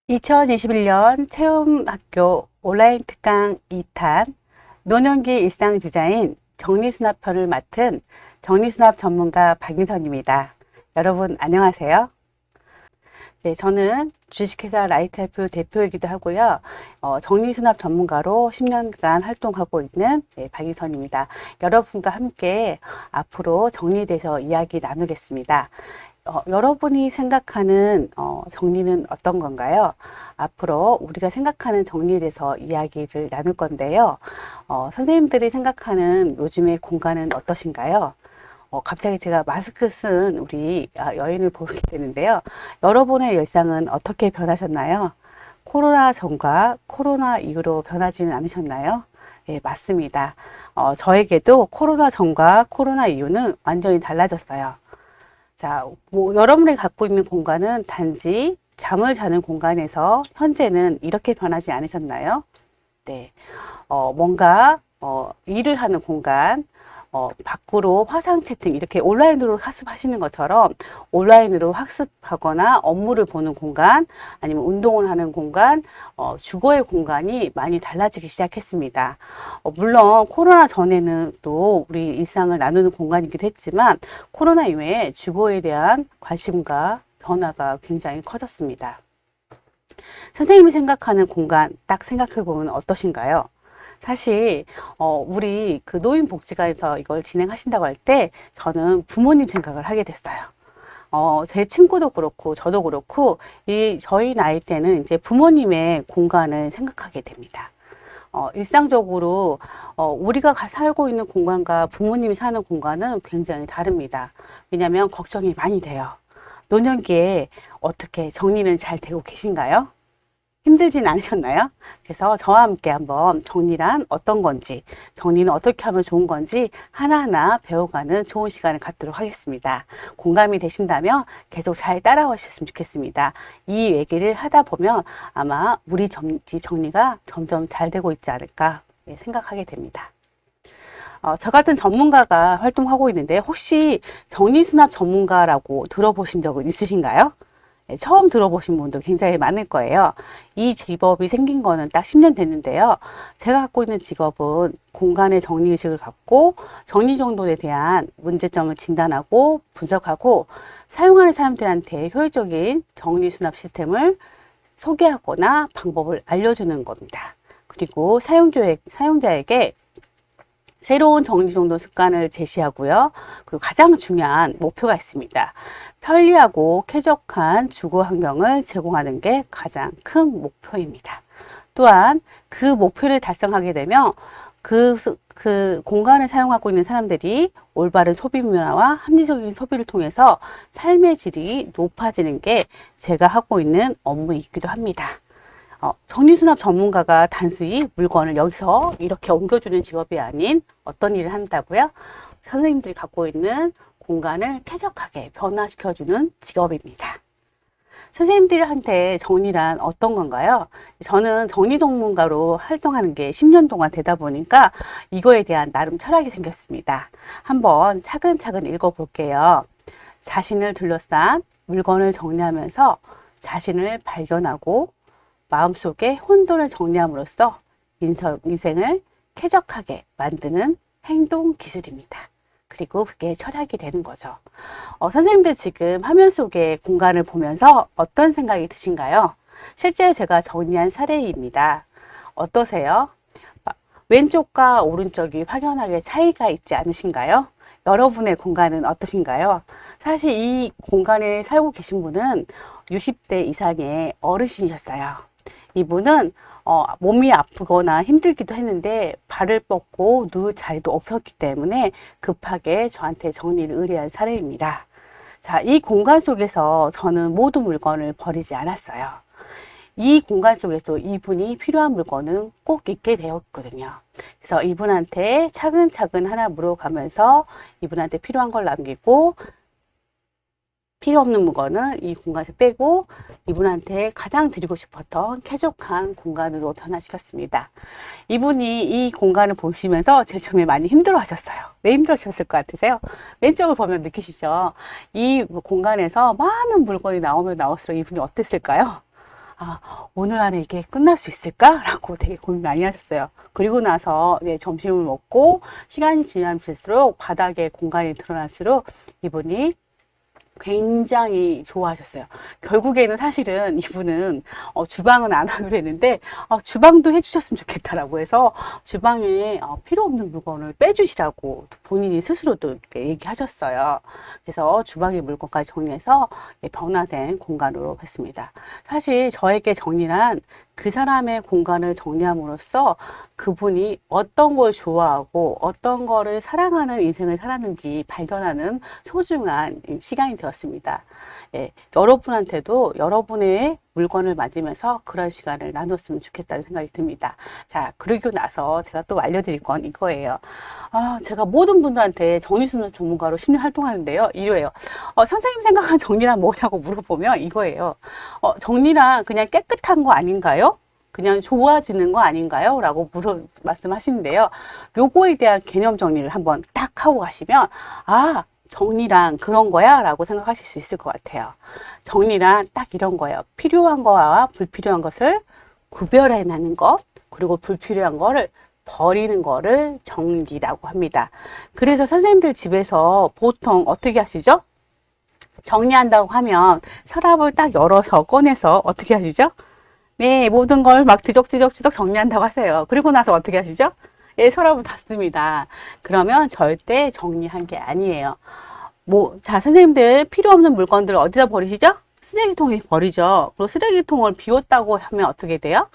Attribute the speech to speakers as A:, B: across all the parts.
A: 2021년 체험학교 온라인 특강 2탄 노년기 일상 디자인 정리수납편을 맡은 정리수납 전문가 박인선입니다. 여러분 안녕하세요. 네, 저는 주식회사 라이트헬프 대표이기도 하고요. 정리수납 전문가로 10년간 활동하고 있는 박인선입니다. 여러분과 함께 앞으로 정리에 대해서 이야기 나누겠습니다. 여러분이 생각하는 정리는 어떤 건가요? 앞으로 우리가 생각하는 정리에 대해서 이야기를 나눌 건데요. 선생님들이 생각하는 요즘의 공간은 어떠신가요? 갑자기 제가 마스크 쓴 우리 여인을 보게 되는데요. 여러분의 일상은 어떻게 변하셨나요? 코로나 전과 코로나 이후로 변하지는 않으셨나요? 네, 맞습니다. 저에게도 코로나 전과 코로나 이후는 완전히 달라졌어요. 자, 여러분이 갖고 있는 공간은 단지 잠을 자는 공간에서 현재는 이렇게 변하지 않으셨나요? 네. 뭔가, 일을 하는 공간, 밖으로 화상 채팅, 이렇게 온라인으로 학습하시는 것처럼 온라인으로 학습하거나 업무를 보는 공간, 아니면 운동을 하는 공간, 주거의 공간이 많이 달라지기 시작했습니다. 물론 코로나 전에는 또 우리 일상을 나누는 공간이기도 했지만 코로나 이후에 주거에 대한 관심과 변화가 굉장히 커졌습니다. 선생님이 생각하는 공간 딱 생각해 보면 어떠신가요? 사실 우리 그 노인복지관에서 이걸 진행하신다고 할 때 저는 부모님 생각을 하게 됐어요. 제 친구도 그렇고 저도 그렇고 저희 나이 때는 이제 부모님의 공간을 생각하게 됩니다. 일상적으로 우리가 살고 있는 공간과 부모님이 사는 공간은 굉장히 다릅니다. 왜냐하면 걱정이 많이 돼요. 노년기에 어떻게 정리는 잘 되고 계신가요? 힘들진 않으셨나요? 그래서 저와 함께 한번 정리란 어떤 건지, 정리는 어떻게 하면 좋은 건지 하나하나 배워가는 좋은 시간을 갖도록 하겠습니다. 공감이 되신다면 계속 잘 따라와 주셨으면 좋겠습니다. 이 얘기를 하다 보면 아마 우리 집 정리가 점점 잘 되고 있지 않을까 생각하게 됩니다. 저 같은 전문가가 활동하고 있는데 혹시 정리수납 전문가라고 들어보신 적은 있으신가요? 처음 들어보신 분도 굉장히 많을 거예요. 이 직업이 생긴 거는 딱 10년 됐는데요. 제가 갖고 있는 직업은 공간의 정리의식을 갖고 정리정돈에 대한 문제점을 진단하고 분석하고 사용하는 사람들한테 효율적인 정리수납 시스템을 소개하거나 방법을 알려주는 겁니다. 그리고 사용자에게 새로운 정리정돈 습관을 제시하고요. 그리고 가장 중요한 목표가 있습니다. 편리하고 쾌적한 주거 환경을 제공하는 게 가장 큰 목표입니다. 또한 그 목표를 달성하게 되면 그 공간을 사용하고 있는 사람들이 올바른 소비 문화와 합리적인 소비를 통해서 삶의 질이 높아지는 게 제가 하고 있는 업무이기도 합니다. 정리수납 전문가가 단순히 물건을 여기서 이렇게 옮겨주는 직업이 아닌 어떤 일을 한다고요? 선생님들이 갖고 있는 공간을 쾌적하게 변화시켜주는 직업입니다. 선생님들한테 정리란 어떤 건가요? 저는 정리 전문가로 활동하는 게 10년 동안 되다 보니까 이거에 대한 나름 철학이 생겼습니다. 한번 차근차근 읽어볼게요. 자신을 둘러싼 물건을 정리하면서 자신을 발견하고 마음속에 혼돈을 정리함으로써 인생을 쾌적하게 만드는 행동 기술입니다. 그리고 그게 철학이 되는 거죠. 선생님들 지금 화면 속의 공간을 보면서 어떤 생각이 드신가요? 실제로 제가 정리한 사례입니다. 어떠세요? 왼쪽과 오른쪽이 확연하게 차이가 있지 않으신가요? 여러분의 공간은 어떠신가요? 사실 이 공간에 살고 계신 분은 60대 이상의 어르신이셨어요. 이분은 몸이 아프거나 힘들기도 했는데 발을 뻗고 누울 자리도 없었기 때문에 급하게 저한테 정리를 의뢰한 사례입니다. 자, 이 공간 속에서 저는 모든 물건을 버리지 않았어요. 이 공간 속에서 이분이 필요한 물건은 꼭 있게 되었거든요. 그래서 이분한테 차근차근 하나 물어가면서 이분한테 필요한 걸 남기고 필요 없는 물건은 이 공간에서 빼고 이분한테 가장 드리고 싶었던 쾌적한 공간으로 변화시켰습니다. 이분이 이 공간을 보시면서 제일 처음에 많이 힘들어 하셨어요. 왜 힘들어 하셨을 것 같으세요? 왼쪽을 보면 느끼시죠? 이 공간에서 많은 물건이 나오면 나올수록 이분이 어땠을까요? 오늘 안에 이게 끝날 수 있을까? 라고 되게 고민 많이 하셨어요. 그리고 나서 점심을 먹고 시간이 지날수록 바닥에 공간이 드러날수록 이분이 굉장히 좋아하셨어요. 결국에는 사실은 이분은 주방은 안 하기로 했는데 주방도 해주셨으면 좋겠다라고 해서 주방에 필요 없는 물건을 빼주시라고 본인이 스스로도 얘기하셨어요. 그래서 주방의 물건까지 정리해서 변화된 공간으로 했습니다. 사실 저에게 정리란 그 사람의 공간을 정리함으로써 그분이 어떤 걸 좋아하고 어떤 거를 사랑하는 인생을 살았는지 발견하는 소중한 시간이 되었습니다. 여러분한테도 여러분의 물건을 맞으면서 그런 시간을 나눴으면 좋겠다는 생각이 듭니다. 자, 그러고 나서 제가 또 알려드릴 건 이거예요. 제가 모든 분들한테 정리수납 전문가로 10년 활동하는데요. 이래요. 선생님 생각한 정리란 뭐냐고 물어보면 이거예요. 정리란 그냥 깨끗한 거 아닌가요? 그냥 좋아지는 거 아닌가요? 라고 말씀하시는데요. 요거에 대한 개념 정리를 한번 딱 하고 가시면 정리란 그런 거야? 라고 생각하실 수 있을 것 같아요. 정리란 딱 이런 거예요. 필요한 거와 불필요한 것을 구별해내는 것, 그리고 불필요한 거를 버리는 거를 정리라고 합니다. 그래서 선생님들 집에서 보통 어떻게 하시죠? 정리한다고 하면 서랍을 딱 열어서 꺼내서 어떻게 하시죠? 네, 모든 걸 막 뒤적뒤적 정리한다고 하세요. 그리고 나서 어떻게 하시죠? 서랍을 닫습니다. 그러면 절대 정리한 게 아니에요. 자, 선생님들 필요 없는 물건들 어디다 버리시죠? 쓰레기통에 버리죠. 그리고 쓰레기통을 비웠다고 하면 어떻게 돼요?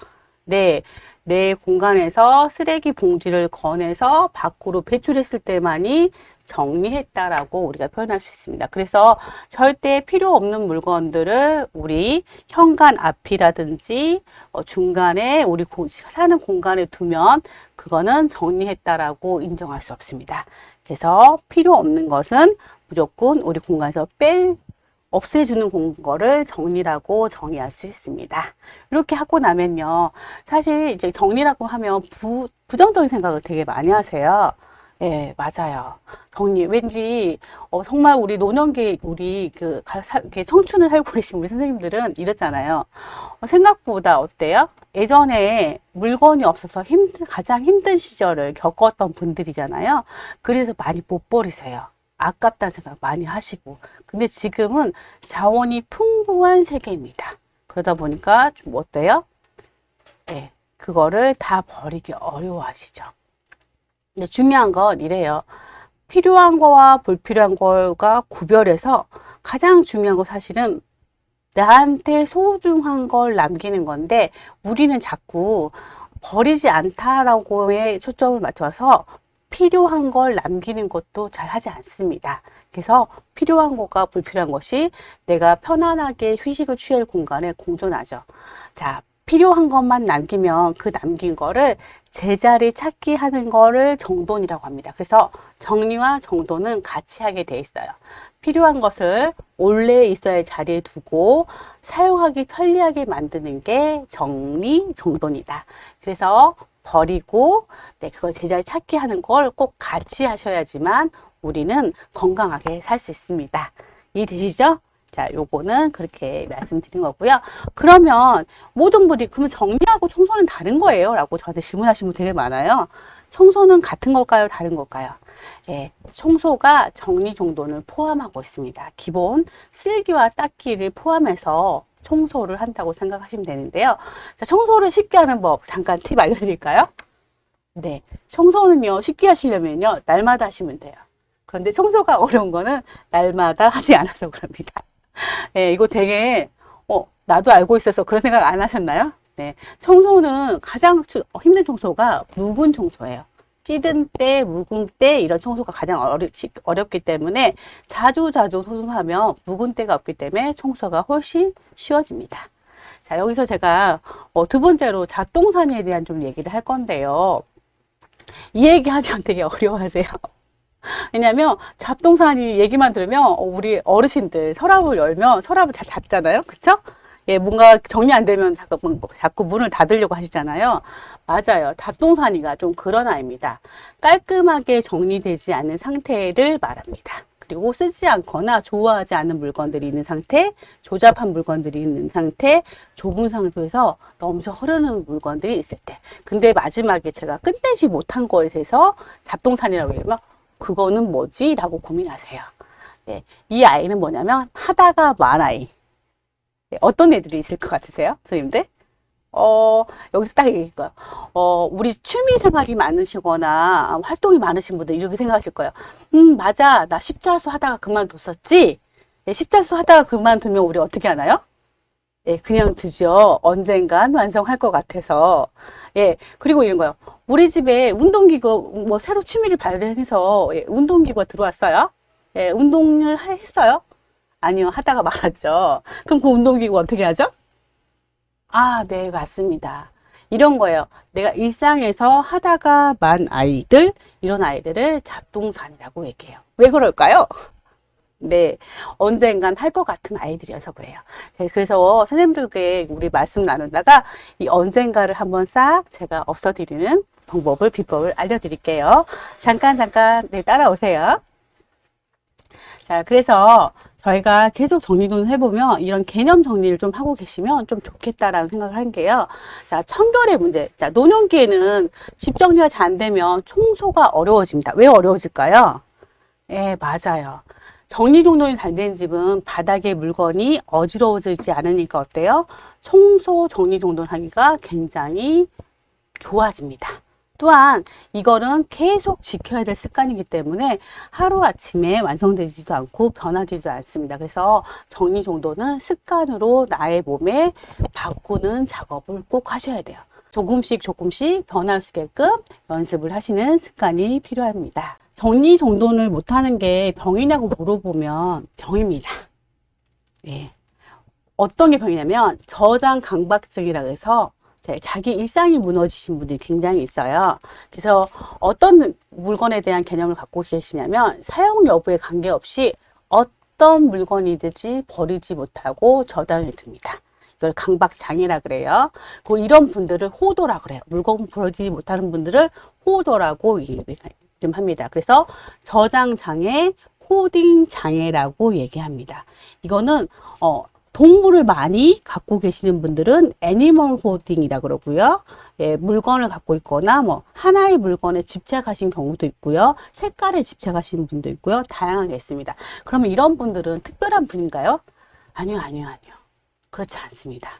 A: 네, 내 공간에서 쓰레기 봉지를 꺼내서 밖으로 배출했을 때만이 정리했다라고 우리가 표현할 수 있습니다. 그래서 절대 필요 없는 물건들을 우리 현관 앞이라든지 중간에 우리 사는 공간에 두면 그거는 정리했다라고 인정할 수 없습니다. 그래서 필요 없는 것은 무조건 우리 공간에서 없애주는 거를 정리라고 정의할 수 있습니다. 이렇게 하고 나면요. 사실 이제 정리라고 하면 부정적인 생각을 되게 많이 하세요. 예, 맞아요. 정리. 왠지, 정말 우리 노년기, 청춘을 살고 계신 우리 선생님들은 이랬잖아요. 생각보다 어때요? 예전에 물건이 없어서 가장 힘든 시절을 겪었던 분들이잖아요. 그래서 많이 못 버리세요. 아깝다는 생각 많이 하시고. 근데 지금은 자원이 풍부한 세계입니다. 그러다 보니까 좀 어때요? 네, 그거를 다 버리기 어려워하시죠. 근데 중요한 건 이래요. 필요한 거와 불필요한 거가 구별해서 가장 중요한 거 사실은 나한테 소중한 걸 남기는 건데 우리는 자꾸 버리지 않다라고에 초점을 맞춰서 필요한 걸 남기는 것도 잘 하지 않습니다. 그래서 필요한 것과 불필요한 것이 내가 편안하게 휴식을 취할 공간에 공존하죠. 자, 필요한 것만 남기면 그 남긴 거를 제자리 찾기 하는 거를 정돈이라고 합니다. 그래서 정리와 정돈은 같이 하게 돼 있어요. 필요한 것을 원래 있어야 할 자리에 두고 사용하기 편리하게 만드는 게 정리, 정돈이다. 그래서 버리고 그걸 제자리 찾기 하는 걸 꼭 같이 하셔야지만 우리는 건강하게 살 수 있습니다. 이해되시죠? 자, 요거는 그렇게 말씀드린 거고요. 그러면 모든 분들이 그러면 정리하고 청소는 다른 거예요? 라고 저한테 질문하시는 분 되게 많아요. 청소는 같은 걸까요? 다른 걸까요? 예, 청소가 정리 정돈을 포함하고 있습니다. 기본 쓸기와 닦기를 포함해서 청소를 한다고 생각하시면 되는데요. 자, 청소를 쉽게 하는 법 잠깐 팁 알려드릴까요? 네, 청소는요 쉽게 하시려면요 날마다 하시면 돼요. 그런데 청소가 어려운 거는 날마다 하지 않아서 그럽니다. 네, 이거 되게 나도 알고 있어서 그런 생각 안 하셨나요? 네, 청소는 가장 힘든 청소가 묵은 청소예요. 찌든 때, 묵은 때 이런 청소가 가장 어렵기 때문에 자주 청소하면 묵은 때가 없기 때문에 청소가 훨씬 쉬워집니다. 자, 여기서 제가 두 번째로 잡동사니에 대한 좀 얘기를 할 건데요. 이 얘기하면 되게 어려워하세요. 왜냐면 잡동사니 얘기만 들으면 우리 어르신들 서랍을 열면 서랍을 잘 닫잖아요. 그쵸? 예, 뭔가 정리 안 되면 자꾸 문을 닫으려고 하시잖아요. 맞아요. 잡동사니가 좀 그런 아이입니다. 깔끔하게 정리되지 않는 상태를 말합니다. 그리고 쓰지 않거나 좋아하지 않는 물건들이 있는 상태, 조잡한 물건들이 있는 상태, 좁은 상태에서 넘쳐 흐르는 물건들이 있을 때. 근데 마지막에 제가 끝내지 못한 거에 대해서 잡동사니라고 얘기하면 그거는 뭐지? 라고 고민하세요. 네, 이 아이는 뭐냐면 하다가 만 아이. 네, 어떤 애들이 있을 것 같으세요? 선생님들? 여기서 딱 얘기할 거예요. 우리 취미 생활이 많으시거나 활동이 많으신 분들 이렇게 생각하실 거예요. 맞아. 나 십자수 하다가 그만뒀었지? 예, 십자수 하다가 그만두면 우리 어떻게 하나요? 예, 그냥 두죠. 언젠간 완성할 것 같아서. 예, 그리고 이런 거요. 우리 집에 운동기구, 뭐, 새로 취미를 발견해서, 예, 운동기구가 들어왔어요? 예, 운동을 했어요? 아니요, 하다가 말았죠. 그럼 그 운동기구 어떻게 하죠? 아, 네, 맞습니다. 이런 거예요. 내가 일상에서 하다가 만 아이들, 이런 아이들을 잡동사니라고 얘기해요. 왜 그럴까요? 네, 언젠간 할 것 같은 아이들이어서 그래요. 네, 그래서 선생님들께 우리 말씀 나누다가 이 언젠가를 한번 싹 제가 없애드리는 방법을, 비법을 알려드릴게요. 잠깐, 네, 따라오세요. 자, 그래서 저희가 계속 정리를 해보면 이런 개념 정리를 좀 하고 계시면 좀 좋겠다라는 생각을 한 게요. 자, 청결의 문제. 자, 노년기에는 집 정리가 잘 안 되면 청소가 어려워집니다. 왜 어려워질까요? 예, 맞아요. 정리정돈이 잘 된 집은 바닥에 물건이 어지러워지지 않으니까 어때요? 청소 정리정돈하기가 굉장히 좋아집니다. 또한 이거는 계속 지켜야 될 습관이기 때문에 하루아침에 완성되지도 않고 변하지도 않습니다. 그래서 정리정돈은 습관으로 나의 몸에 바꾸는 작업을 꼭 하셔야 돼요. 조금씩 변할 수 있게끔 연습을 하시는 습관이 필요합니다. 정리정돈을 못하는 게 병이냐고 물어보면 병입니다. 예. 어떤 게 병이냐면 저장 강박증이라고 해서 자기 일상이 무너지신 분들이 굉장히 있어요. 그래서 어떤 물건에 대한 개념을 갖고 계시냐면 사용 여부에 관계없이 어떤 물건이든지 버리지 못하고 저장해 둡니다. 이걸 강박장애라 그래요. 이런 분들을 호도라 그래요. 물건 버리지 못하는 분들을 호도라고 이름합니다. 그래서 저장장애, 호딩장애라고 얘기합니다. 이거는 동물을 많이 갖고 계시는 분들은 애니멀 호딩이라 그러고요. 예, 물건을 갖고 있거나 뭐 하나의 물건에 집착하신 경우도 있고요. 색깔에 집착하시는 분도 있고요. 다양하게 있습니다. 그러면 이런 분들은 특별한 분인가요? 아니요. 그렇지 않습니다.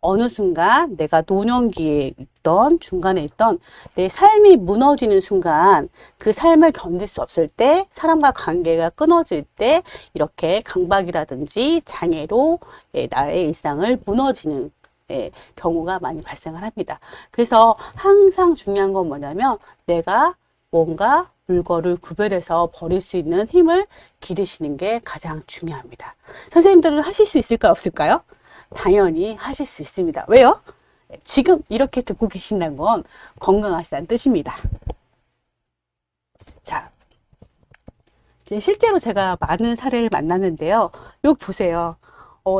A: 어느 순간 내가 노년기에 있던 중간에 있던 내 삶이 무너지는 순간 그 삶을 견딜 수 없을 때 사람과 관계가 끊어질 때 이렇게 강박이라든지 장애로 나의 일상을 무너지는 경우가 많이 발생을 합니다. 그래서 항상 중요한 건 뭐냐면 내가 뭔가 물건을 구별해서 버릴 수 있는 힘을 기르시는 게 가장 중요합니다. 선생님들은 하실 수 있을까요? 없을까요? 당연히 하실 수 있습니다. 왜요? 지금 이렇게 듣고 계신다는 건 건강하시다는 뜻입니다. 자, 이제 실제로 제가 많은 사례를 만났는데요. 여기 보세요.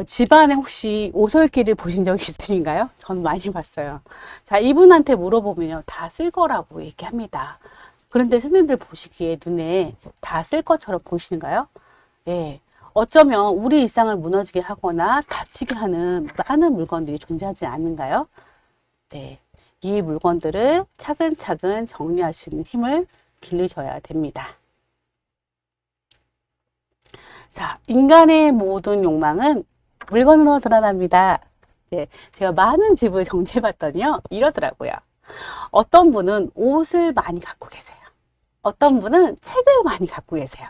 A: 집안에 혹시 오솔길을 보신 적 있으신가요? 전 많이 봤어요. 자, 이분한테 물어보면요. 다 쓸 거라고 얘기합니다. 그런데 선생님들 보시기에 눈에 다 쓸 것처럼 보이시는가요? 예. 어쩌면 우리 일상을 무너지게 하거나 다치게 하는 많은 물건들이 존재하지 않는가요? 네. 이 물건들을 차근차근 정리할 수 있는 힘을 기르셔야 됩니다. 자, 인간의 모든 욕망은 물건으로 드러납니다. 네, 제가 많은 집을 정리해 봤더니요. 이러더라고요. 어떤 분은 옷을 많이 갖고 계세요. 어떤 분은 책을 많이 갖고 계세요.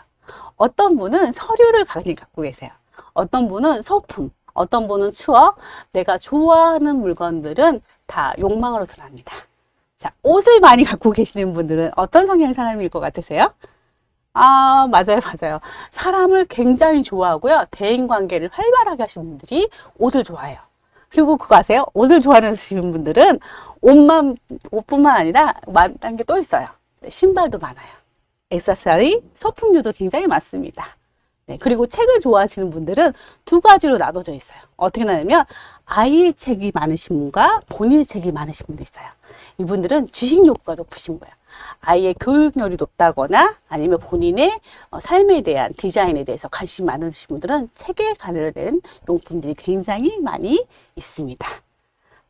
A: 어떤 분은 서류를 많이 갖고 계세요. 어떤 분은 소품, 어떤 분은 추억, 내가 좋아하는 물건들은 다 욕망으로 드러납니다. 자, 옷을 많이 갖고 계시는 분들은 어떤 성향의 사람일 것 같으세요? 아, 맞아요. 사람을 굉장히 좋아하고요. 대인관계를 활발하게 하시는 분들이 옷을 좋아해요. 그리고 그거 아세요? 옷을 좋아하는 분들은 옷뿐만 아니라 많은 게 또 있어요. 신발도 많아요. 액세서리, 소품류도 굉장히 많습니다. 네, 그리고 책을 좋아하시는 분들은 두 가지로 나눠져 있어요. 어떻게 나냐면 아이의 책이 많으신 분과 본인의 책이 많으신 분도 있어요. 이분들은 지식 욕구가 높으신 거예요. 아이의 교육열이 높다거나 아니면 본인의 삶에 대한 디자인에 대해서 관심이 많으신 분들은 책에 관련된 용품들이 굉장히 많이 있습니다.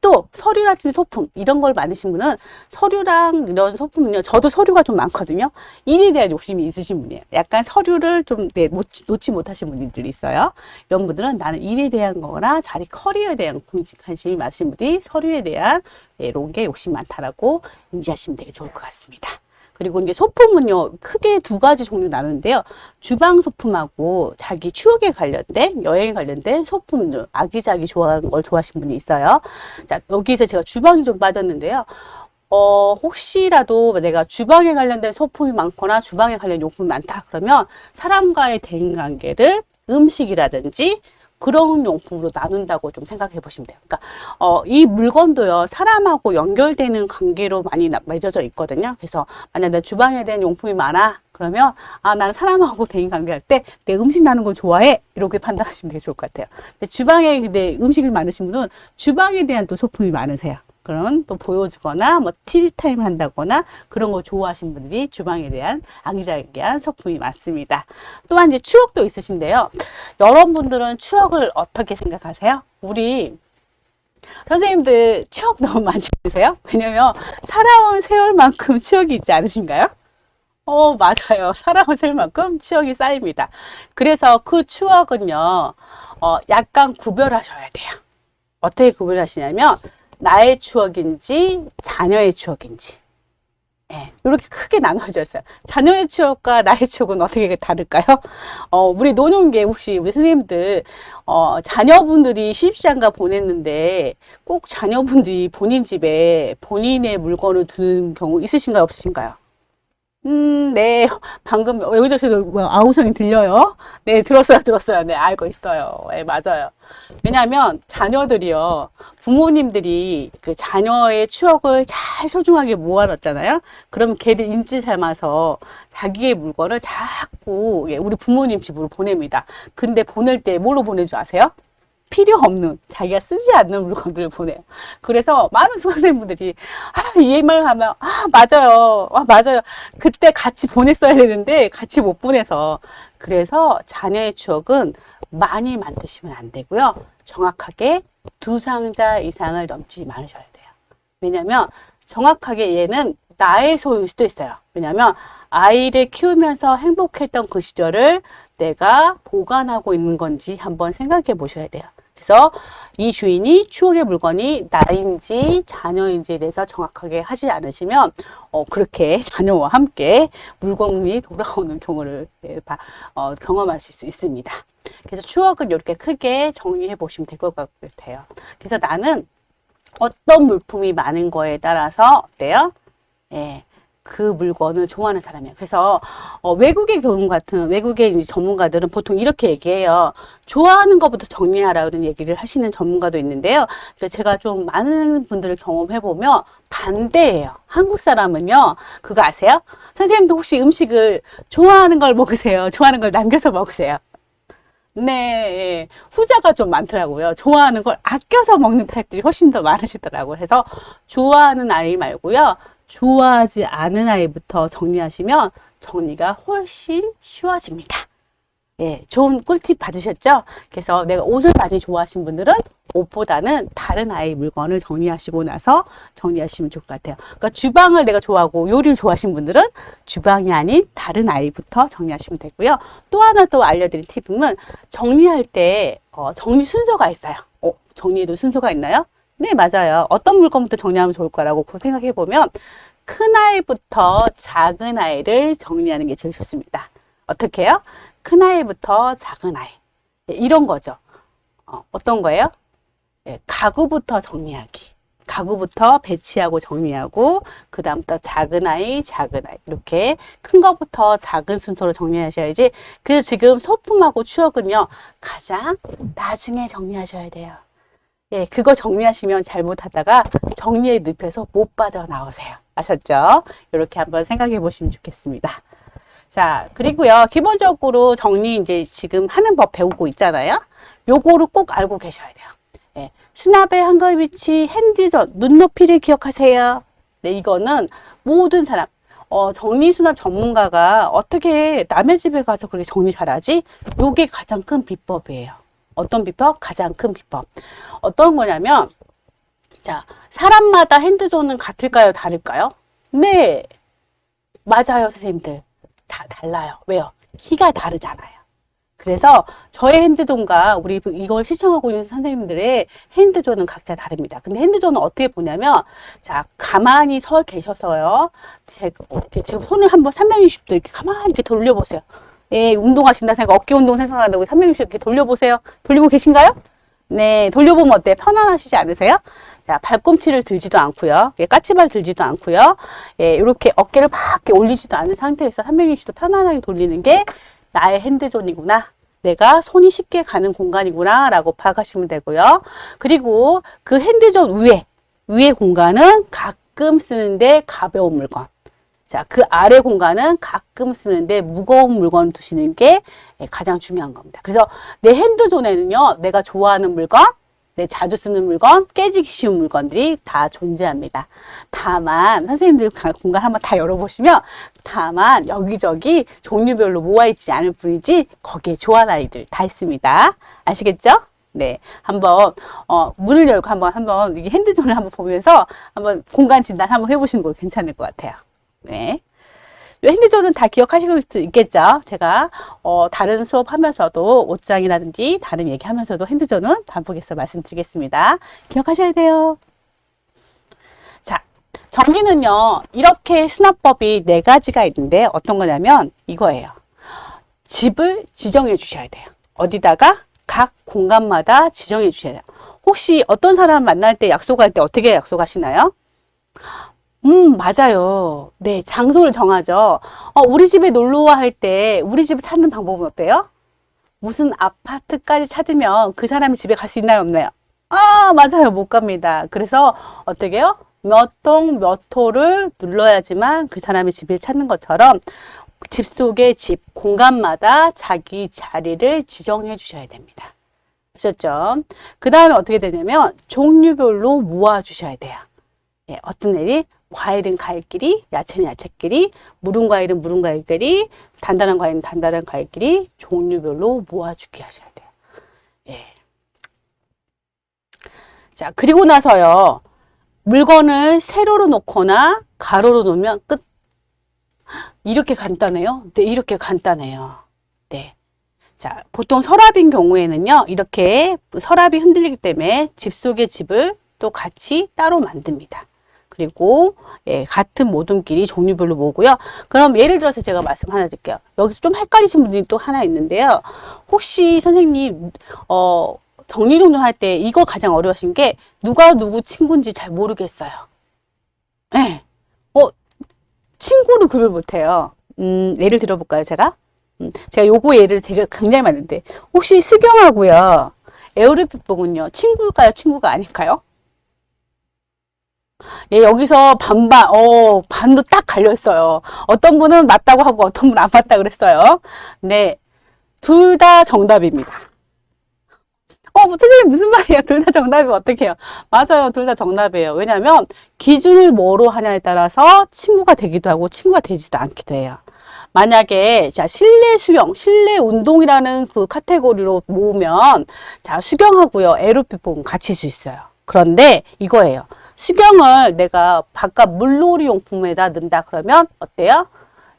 A: 또 서류라든지 소품 이런 걸 많으신 분은 서류랑 이런 소품은요, 저도 서류가 좀 많거든요. 일에 대한 욕심이 있으신 분이에요. 약간 서류를 좀 놓지 못하신 분들이 있어요. 이런 분들은 나는 일에 대한 거나 자기 커리어에 대한 관심이 많으신 분들이 서류에 대한 이런 게 욕심이 많다라고 인지하시면 되게 좋을 것 같습니다. 그리고 이제 소품은요, 크게 두 가지 종류 나누는데요. 주방 소품하고 자기 추억에 관련된, 여행에 관련된 소품들, 아기자기 좋아하는 걸 좋아하시는 분이 있어요. 자, 여기서 제가 주방이 좀 빠졌는데요. 혹시라도 내가 주방에 관련된 소품이 많거나 주방에 관련 용품이 많다 그러면 사람과의 대인관계를 음식이라든지 그런 용품으로 나눈다고 좀 생각해 보시면 돼요. 그러니까 이 물건도요, 사람하고 연결되는 관계로 많이 맺어져 있거든요. 그래서 만약 내 주방에 대한 용품이 많아 그러면 나는 사람하고 대인 관계할 때 내 음식 나는 걸 좋아해, 이렇게 판단하시면 되게 좋을 것 같아요. 근데 주방에 내 음식을 많으신 분은 주방에 대한 또 소품이 많으세요. 그런 또 보여주거나 뭐 티타임 한다거나 그런 거 좋아하시는 분들이 주방에 대한 아기자기한 소품이 많습니다. 또한 이제 추억도 있으신데요. 여러분들은 추억을 어떻게 생각하세요? 우리 선생님들 추억 너무 많지 않으세요? 왜냐면 살아온 세월만큼 추억이 있지 않으신가요? 맞아요. 살아온 세월만큼 추억이 쌓입니다. 그래서 그 추억은요, 약간 구별하셔야 돼요. 어떻게 구별하시냐면 나의 추억인지 자녀의 추억인지, 이렇게 크게 나눠져 있어요. 자녀의 추억과 나의 추억은 어떻게 다를까요? 우리 노년계 혹시 우리 선생님들 자녀분들이 시집장가 보냈는데 꼭 자녀분들이 본인 집에 본인의 물건을 두는 경우 있으신가요, 없으신가요? 네. 방금 여기저기서 아우성이 들려요? 네, 들었어요. 네, 알고 있어요. 네, 맞아요. 왜냐하면 자녀들이요, 부모님들이 그 자녀의 추억을 잘 소중하게 모아놨잖아요. 그럼 걔를 인지 삶아서 자기의 물건을 자꾸 우리 부모님 집으로 보냅니다. 근데 보낼 때 뭘로 보내줄 아세요? 필요 없는, 자기가 쓰지 않는 물건들을 보내요. 그래서 많은 수강생분들이 이 말 하면 맞아요. 맞아요. 그때 같이 보냈어야 되는데 같이 못 보내서. 그래서 자녀의 추억은 많이 만드시면 안 되고요. 정확하게 2상자 이상을 넘지 말으셔야 돼요. 왜냐면 정확하게 얘는 나의 소유일 수도 있어요. 왜냐면 아이를 키우면서 행복했던 그 시절을 내가 보관하고 있는 건지 한번 생각해 보셔야 돼요. 그래서 이 주인이 추억의 물건이 나인지 자녀인지에 대해서 정확하게 하지 않으시면 그렇게 자녀와 함께 물건이 돌아오는 경우를 경험하실 수 있습니다. 그래서 추억은 이렇게 크게 정리해 보시면 될 것 같아요. 그래서 나는 어떤 물품이 많은 거에 따라서 어때요? 그 물건을 좋아하는 사람이에요. 그래서 외국의 경우 같은 외국의 이제 전문가들은 보통 이렇게 얘기해요. 좋아하는 것부터 정리하라는 얘기를 하시는 전문가도 있는데요. 그래서 제가 좀 많은 분들을 경험해 보면 반대예요. 한국 사람은요, 그거 아세요? 선생님도 혹시 음식을 좋아하는 걸 먹으세요? 좋아하는 걸 남겨서 먹으세요? 네, 후자가 좀 많더라고요. 좋아하는 걸 아껴서 먹는 타입들이 훨씬 더 많으시더라고요. 그래서 좋아하는 아이 말고요, 좋아하지 않은 아이부터 정리하시면 정리가 훨씬 쉬워집니다. 좋은 꿀팁 받으셨죠? 그래서 내가 옷을 많이 좋아하시는 분들은 옷보다는 다른 아이 물건을 정리하시고 나서 정리하시면 좋을 것 같아요. 그러니까 주방을 내가 좋아하고 요리를 좋아하시는 분들은 주방이 아닌 다른 아이부터 정리하시면 되고요. 또 하나 또 알려드릴 팁은 정리할 때 정리 순서가 있어요. 정리에도 순서가 있나요? 네, 맞아요. 어떤 물건부터 정리하면 좋을까라고 생각해 보면 큰 아이부터 작은 아이를 정리하는 게 제일 좋습니다. 어떻게 해요? 큰 아이부터 작은 아이. 이런 거죠. 어떤 거예요? 가구부터 정리하기. 가구부터 배치하고 정리하고 그 다음부터 작은 아이, 이렇게 큰 거부터 작은 순서로 정리하셔야지. 그래서 지금 소품하고 추억은요, 가장 나중에 정리하셔야 돼요. 그거 정리하시면 잘못하다가 정리의 늪에서 못 빠져나오세요. 아셨죠? 이렇게 한번 생각해 보시면 좋겠습니다. 자, 그리고요, 기본적으로 정리 이제 지금 하는 법 배우고 있잖아요. 요거를 꼭 알고 계셔야 돼요. 수납의 한글 위치, 핸디전, 눈높이를 기억하세요. 네, 이거는 모든 사람, 정리수납 전문가가 어떻게 남의 집에 가서 그렇게 정리 잘하지? 요게 가장 큰 비법이에요. 어떤 비법? 가장 큰 비법. 어떤 거냐면, 자, 사람마다 핸드존은 같을까요? 다를까요? 네. 맞아요, 선생님들. 다 달라요. 왜요? 키가 다르잖아요. 그래서 저의 핸드존과 우리 이걸 시청하고 있는 선생님들의 핸드존은 각자 다릅니다. 근데 핸드존은 어떻게 보냐면, 자, 가만히 서 계셔서요. 제가 이렇게 지금 손을 한번 360도 이렇게 가만히 이렇게 돌려보세요. 예, 운동하신다 생각, 어깨 운동 생각한다고 360도 이렇게 돌려보세요. 돌리고 계신가요? 네, 돌려보면 어때요? 편안하시지 않으세요? 자, 발꿈치를 들지도 않고요. 예, 까치발 들지도 않고요. 예, 이렇게 어깨를 막 이렇게 올리지도 않은 상태에서 360도 편안하게 돌리는 게 나의 핸드존이구나. 내가 손이 쉽게 가는 공간이구나 라고 파악하시면 되고요. 그리고 그 핸드존 위에 공간은 가끔 쓰는데 가벼운 물건. 자, 그 아래 공간은 가끔 쓰는데 무거운 물건 두시는 게 가장 중요한 겁니다. 그래서 내 핸드존에는요, 내가 좋아하는 물건, 내 자주 쓰는 물건, 깨지기 쉬운 물건들이 다 존재합니다. 다만 선생님들 공간 한번 다 열어보시면 다만 여기저기 종류별로 모아있지 않을 뿐이지 거기에 좋아하는 아이들 다 있습니다. 아시겠죠? 네, 한번 문을 열고 한번 이게 핸드존을 한번 보면서 한번 공간 진단 한번 해보시는 거 괜찮을 것 같아요. 네. 이 핸드존은 다 기억하시고 있겠죠? 제가 다른 수업 하면서도 옷장이라든지 다른 얘기 하면서도 핸드존은 반복해서 말씀드리겠습니다. 기억하셔야 돼요. 자, 정리는요, 이렇게 수납법이 4가지가 있는데 어떤 거냐면 이거예요. 집을 지정해 주셔야 돼요. 어디다가? 각 공간마다 지정해 주셔야 돼요. 혹시 어떤 사람 만날 때 약속할 때 어떻게 약속하시나요? 맞아요. 네, 장소를 정하죠. 우리 집에 놀러와 할 때 우리 집을 찾는 방법은 어때요? 무슨 아파트까지 찾으면 그 사람이 집에 갈 수 있나요, 없나요? 맞아요. 못 갑니다. 그래서 어떻게 해요? 몇 동, 몇 호를 눌러야지만 그 사람이 집을 찾는 것처럼 집 속의 집, 공간마다 자기 자리를 지정해 주셔야 됩니다. 아셨죠? 그 다음에 어떻게 되냐면 종류별로 모아 주셔야 돼요. 예, 어떤 애리 과일은 과일끼리, 야채는 야채끼리, 물은 과일은 물은 과일끼리, 단단한 과일은 단단한 과일끼리 종류별로 모아주게 하셔야 돼요. 예. 자, 그리고 나서요. 물건을 세로로 놓거나 가로로 놓으면 끝. 이렇게 간단해요. 네, 이렇게 간단해요. 네. 자, 보통 서랍인 경우에는요. 이렇게 서랍이 흔들리기 때문에 집 속의 집을 또 같이 따로 만듭니다. 그리고 같은 모둠끼리 종류별로 모으고요. 그럼 예를 들어서 제가 말씀 하나 드릴게요. 여기서 좀 헷갈리신 분들이 또 하나 있는데요. 혹시 선생님 정리정돈할 때 이걸 가장 어려우신 게 누가 누구 친구인지 잘 모르겠어요. 네. 친구를 구별 못해요. 예를 들어볼까요, 제가? 제가 요거 예를 되게 굉장히 많은데 혹시 수경하고요 에어리핏복은요 친구일까요, 친구가 아닐까요? 예, 여기서 반으로 딱 갈렸어요. 어떤 분은 맞다고 하고 어떤 분은 안 맞다 그랬어요. 네. 둘 다 정답입니다. 선생님 무슨 말이에요? 둘 다 정답이면 어떡해요? 맞아요. 둘 다 정답이에요. 왜냐면 기준을 뭐로 하냐에 따라서 친구가 되기도 하고 친구가 되지도 않기도 해요. 만약에 자 실내 수영, 실내 운동이라는 그 카테고리로 모으면 자 수경하고요 에어로빅복은 같이 있을 수 있어요. 그런데 이거예요. 수경을 내가 바깥 물놀이 용품에다 넣는다 그러면 어때요?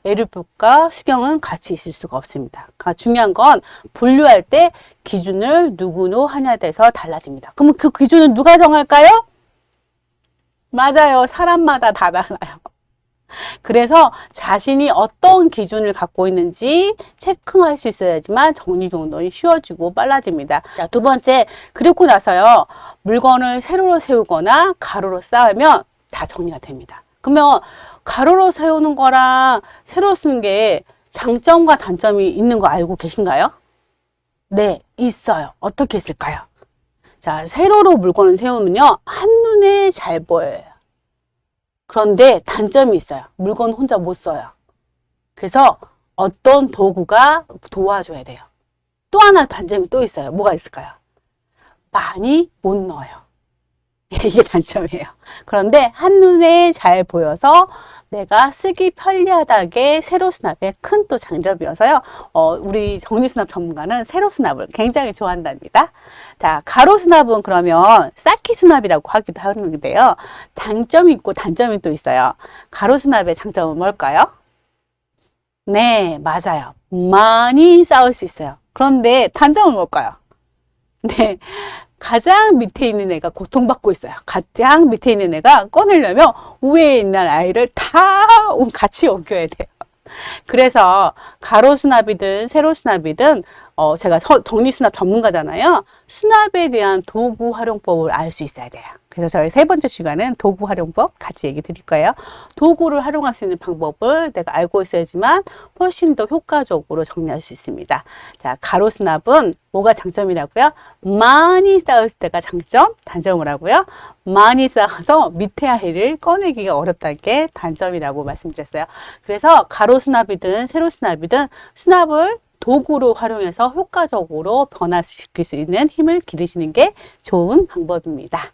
A: 에어로빅과 수경은 같이 있을 수가 없습니다. 중요한 건 분류할 때 기준을 누구로 하냐에 대해서 달라집니다. 그러면 그 기준은 누가 정할까요? 맞아요. 사람마다 다 달라요. 그래서 자신이 어떤 기준을 갖고 있는지 체크할 수 있어야지만 정리정돈이 쉬워지고 빨라집니다. 자, 두 번째, 그리고 나서요 물건을 세로로 세우거나 가로로 쌓으면 다 정리가 됩니다. 그러면 가로로 세우는 거랑 세로로 쓰는 게 장점과 단점이 있는 거 알고 계신가요? 네, 있어요. 어떻게 있을까요? 자, 세로로 물건을 세우면요 한눈에 잘 보여요. 그런데 단점이 있어요. 물건 혼자 못 써요. 그래서 어떤 도구가 도와줘야 돼요. 또 하나 단점이 또 있어요. 뭐가 있을까요? 많이 못 넣어요. 이게 단점이에요. 그런데 한눈에 잘 보여서 내가 쓰기 편리하다게 세로 수납의 큰 또 장점이어서요. 우리 정리수납 전문가는 세로 수납을 굉장히 좋아한답니다. 자, 가로 수납은 그러면 쌓기 수납이라고 하기도 하는데요. 장점이 있고 단점이 또 있어요. 가로 수납의 장점은 뭘까요? 네, 맞아요. 많이 쌓을 수 있어요. 그런데 단점은 뭘까요? 네, 가장 밑에 있는 애가 고통받고 있어요. 가장 밑에 있는 애가 꺼내려면 위에 있는 아이를 다 같이 옮겨야 돼요. 그래서 가로 수납이든 세로 수납이든 제가 정리수납 전문가잖아요. 수납에 대한 도구 활용법을 알 수 있어야 돼요. 그래서 저희 세 번째 시간은 도구 활용법 같이 얘기 드릴 거예요. 도구를 활용할 수 있는 방법을 내가 알고 있어야지만 훨씬 더 효과적으로 정리할 수 있습니다. 자, 가로 수납은 뭐가 장점이라고요? 많이 쌓을 때가 장점, 단점을 하고요. 많이 쌓아서 밑에 아이를 꺼내기가 어렵다는 게 단점이라고 말씀드렸어요. 그래서 가로 수납이든 세로 수납이든 수납을 도구로 활용해서 효과적으로 변화시킬 수 있는 힘을 기르시는 게 좋은 방법입니다.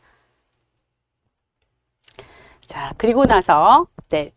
A: 자, 그리고 나서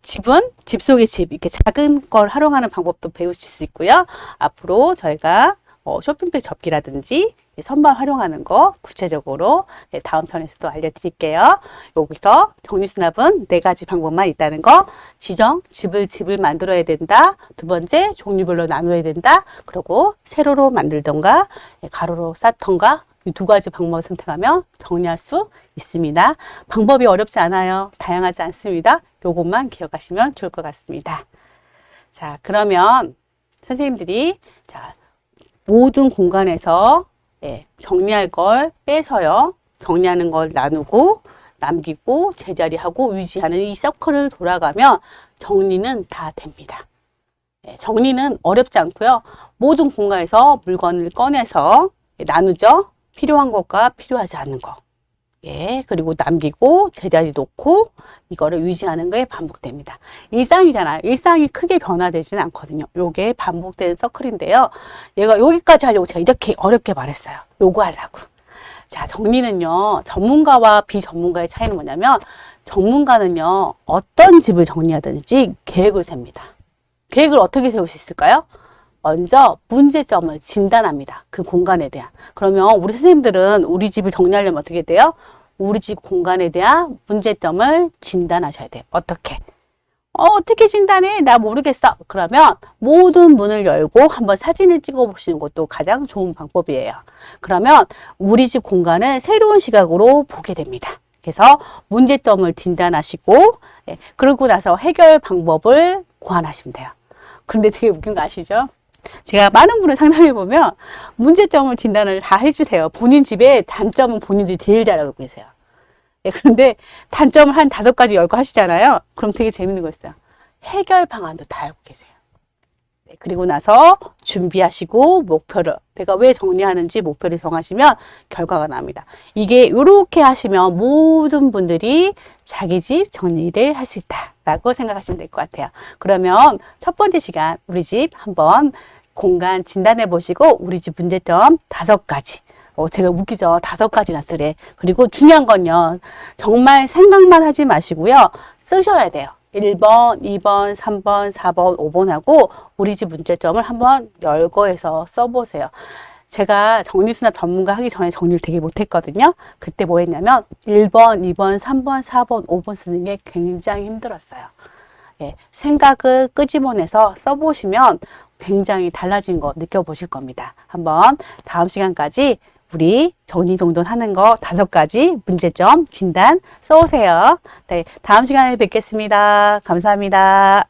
A: 집은 집 속의 집, 이렇게 작은 걸 활용하는 방법도 배우실 수 있고요. 앞으로 저희가 쇼핑백 접기라든지 선반 활용하는 거 구체적으로 다음 편에서도 알려드릴게요. 여기서 정리수납은 4가지 방법만 있다는 거. 집을 만들어야 된다. 두 번째, 종류별로 나눠야 된다. 그리고 세로로 만들던가 가로로 쌓던가 이 2가지 방법을 선택하면 정리할 수 있습니다. 방법이 어렵지 않아요. 다양하지 않습니다. 요것만 기억하시면 좋을 것 같습니다. 자, 그러면 선생님들이 모든 공간에서 정리할 걸 빼서요. 정리하는 걸 나누고 남기고 제자리하고 유지하는 이 서클을 돌아가면 정리는 다 됩니다. 정리는 어렵지 않고요. 모든 공간에서 물건을 꺼내서 나누죠. 필요한 것과 필요하지 않은 것. 그리고 남기고 제자리 놓고 이거를 유지하는 게 반복됩니다. 일상이잖아요. 일상이 크게 변화되지는 않거든요. 요게 반복되는 서클인데요. 얘가 여기까지 하려고 제가 이렇게 어렵게 말했어요. 요거 하려고. 자, 정리는요. 전문가와 비전문가의 차이는 뭐냐면 전문가는요. 어떤 집을 정리하든지 계획을 셉니다. 계획을 어떻게 세울 수 있을까요? 먼저 문제점을 진단합니다. 그 공간에 대한. 그러면 우리 선생님들은 우리 집을 정리하려면 어떻게 돼요? 우리 집 공간에 대한 문제점을 진단하셔야 돼요. 어떻게? 어떻게 진단해? 나 모르겠어. 그러면 모든 문을 열고 한번 사진을 찍어 보시는 것도 가장 좋은 방법이에요. 그러면 우리 집 공간을 새로운 시각으로 보게 됩니다. 그래서 문제점을 진단하시고 그러고 나서 해결 방법을 고안하시면 돼요. 근데 되게 웃긴 거 아시죠? 제가 많은 분을 상담해보면 문제점을 진단을 다 해주세요. 본인 집에 단점은 본인들이 제일 잘 알고 계세요. 그런데 단점을 한 5가지 10거 하시잖아요. 그럼 되게 재밌는 거 있어요. 해결 방안도 다 알고 계세요. 그리고 나서 준비하시고 목표를, 내가 왜 정리하는지 목표를 정하시면 결과가 납니다. 이게 이렇게 하시면 모든 분들이 자기 집 정리를 할 수 있다라고 생각하시면 될 것 같아요. 그러면 첫 번째 시간 우리 집 한번 공간 진단해 보시고 우리 집 문제점 5가지. 제가 웃기죠. 5가지나 쓰래. 그리고 중요한 건요. 정말 생각만 하지 마시고요. 쓰셔야 돼요. 1번, 2번, 3번, 4번, 5번 하고 우리 집 문제점을 한번 열거해서 써보세요. 제가 정리수납 전문가 하기 전에 정리를 되게 못했거든요. 그때 뭐 했냐면 1번, 2번, 3번, 4번, 5번 쓰는 게 굉장히 힘들었어요. 생각을 끄집어내서 써보시면 굉장히 달라진 거 느껴보실 겁니다. 한번 다음 시간까지 우리 정리정돈하는 거 5가지 문제점 진단 써오세요. 네, 다음 시간에 뵙겠습니다. 감사합니다.